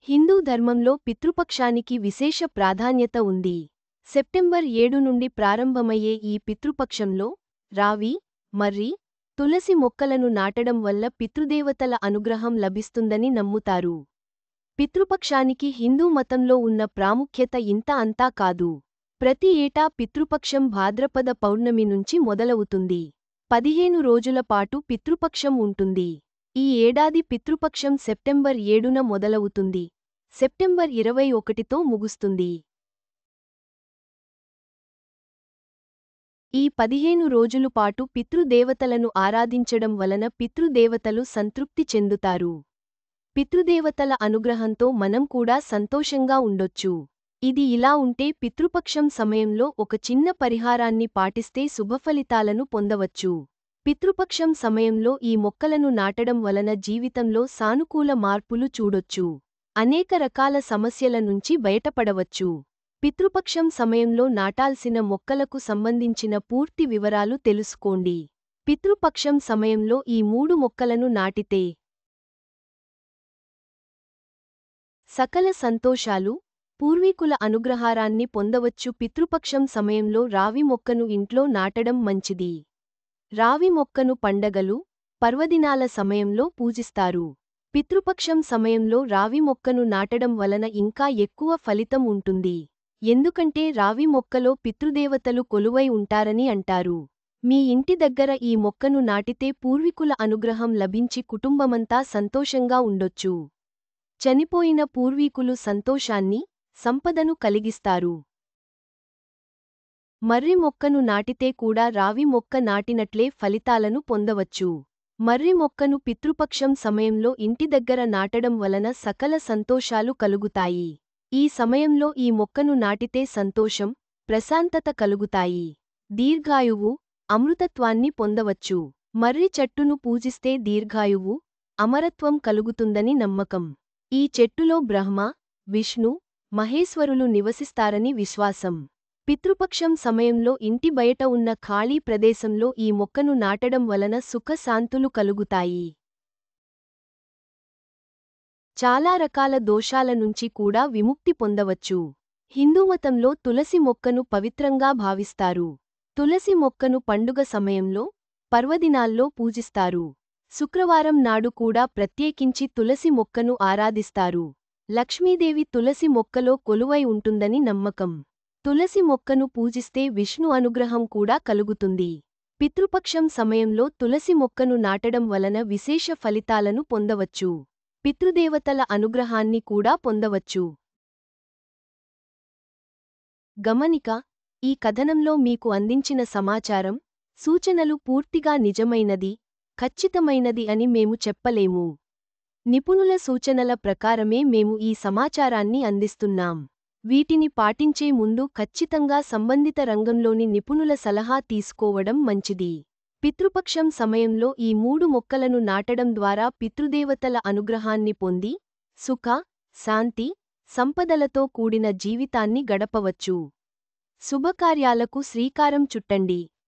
హిందూ ధర్మంలో పితృపక్షానికి విశేష ప్రాధాన్యత ఉంది. సెప్టెంబర్ 7 నుండి ప్రారంభమయ్యే ఈ పితృపక్షంలో రావి, మర్రి, తులసి మొక్కలను నాటడం వల్ల పితృదేవతల అనుగ్రహం లభిస్తుందని నమ్ముతారు. పితృపక్షానికి హిందూ మతంలో ఉన్న ప్రాముఖ్యత ఇంత అంతా కాదు. ప్రతి ఏటా పితృపక్షం భాద్రపద పౌర్ణమి నుంచి మొదలవుతుంది. 15 రోజుల పాటు పితృపక్షం ఉంటుంది. ఈ ఏడాది పితృపక్షం సెప్టెంబర్ 7న మొదలవుతుంది. సెప్టెంబర్ 21తో ముగుస్తుంది. ఈ 15 రోజులు పాటు పితృదేవతలను ఆరాధించడం వలన పితృదేవతలు సంతృప్తి చెందుతారు. పితృదేవతల అనుగ్రహంతో మనం కూడా సంతోషంగా ఉండొచ్చు. ఇది ఇలా ఉంటే పితృపక్షం సమయంలో ఒక చిన్న పరిహారాన్ని పాటిస్తే శుభఫలితాలను పొందవచ్చు. పితృపక్షం సమయంలో ఈ మొక్కలను నాటడం వలన జీవితంలో సానుకూల మార్పులు చూడొచ్చు. అనేక రకాల సమస్యల నుంచి బయటపడవచ్చు. పితృపక్షం సమయంలో నాటాల్సిన మొక్కలకు సంబంధించిన పూర్తి వివరాలు తెలుసుకోండి. పితృపక్షం సమయంలో ఈ 3 మొక్కలను నాటితే సకల సంతోషాలు, పూర్వీకుల అనుగ్రహారాన్ని పొందవచ్చు. పితృపక్షం సమయంలో రావి మొక్కను ఇంట్లో నాటడం మంచిది. రావి మొక్కను పండగలు, పర్వదినాల సమయంలో పూజిస్తారు. పితృపక్షం సమయంలో రావి మొక్కను నాటడం వలన ఇంకా ఎక్కువ ఫలితం ఉంటుంది. ఎందుకంటే రావి మొక్కలో పితృదేవతలు కొలువై ఉంటారని అంటారు. మీ ఇంటి దగ్గర ఈ మొక్కను నాటితే పూర్వీకుల అనుగ్రహం లభించి కుటుంబమంతా సంతోషంగా ఉండొచ్చు. చనిపోయిన పూర్వీకులు సంతోషాన్ని, సంపదను కలిగిస్తారు. మర్రి మొక్కను నాటితే కూడా రావి మొక్క నాటినట్లే ఫలితాలను పొందవచ్చు. మర్రి మొక్కను పితృపక్షం సమయంలో ఇంటి దగ్గర నాటడం వలన సకల సంతోషాలు కలుగుతాయి. ఈ సమయంలో ఈ మొక్కను నాటితే సంతోషం, ప్రశాంతత కలుగుతాయి. దీర్ఘాయువు, అమృతత్వాన్ని పొందవచ్చు. మర్రి చెట్టును పూజిస్తే దీర్ఘాయువు, అమరత్వం కలుగుతుందని నమ్మకం. ఈ చెట్టులో బ్రహ్మ, విష్ణు, మహేశ్వరులు నివసిస్తారని విశ్వాసం. పితృపక్షం సమయంలో ఇంటి బయట ఉన్న ఖాళీ ప్రదేశంలో ఈ మొక్కను నాటడం వలన సుఖ శాంతులు కలుగుతాయి. చాలా రకాల దోషాల నుంచి కూడా విముక్తి పొందవచ్చు. హిందూమతంలో తులసి మొక్కను పవిత్రంగా భావిస్తారు. తులసి మొక్కను పండుగ సమయంలో, పర్వదినాల్లో పూజిస్తారు. శుక్రవారం నాడు కూడా ప్రత్యేకించి తులసి మొక్కను ఆరాధిస్తారు. లక్ష్మీదేవి తులసి మొక్కలో కొలువై ఉంటుందని నమ్మకం. తులసి మొక్కను పూజిస్తే విష్ణు అనుగ్రహం కూడా కలుగుతుంది. పితృపక్షం సమయంలో తులసి మొక్కను నాటడం వలన విశేష ఫలితాలను పొందవచ్చు. పితృదేవతల అనుగ్రహాన్ని కూడా పొందవచ్చు. గమనిక: ఈ కథనంలో మీకు అందించిన సమాచారం, సూచనలు పూర్తిగా నిజమైనది, ఖచ్చితమైనది అని మేము చెప్పలేము. నిపుణుల సూచనల ప్రకారమే మేము ఈ సమాచారాన్ని అందిస్తున్నాం. వీటిని పాటించే ముందు ఖచ్చితంగా సంబంధిత రంగంలోని నిపుణుల సలహా తీసుకోవడం మంచిది. పితృపక్షం సమయంలో ఈ 3 మొక్కలను నాటడం ద్వారా పితృదేవతల అనుగ్రహాన్ని పొంది, సుఖ, శాంతి, సంపదలతో కూడిన జీవితాన్ని గడపవచ్చు. శుభకార్యాలకు శ్రీకారం చుట్టండి.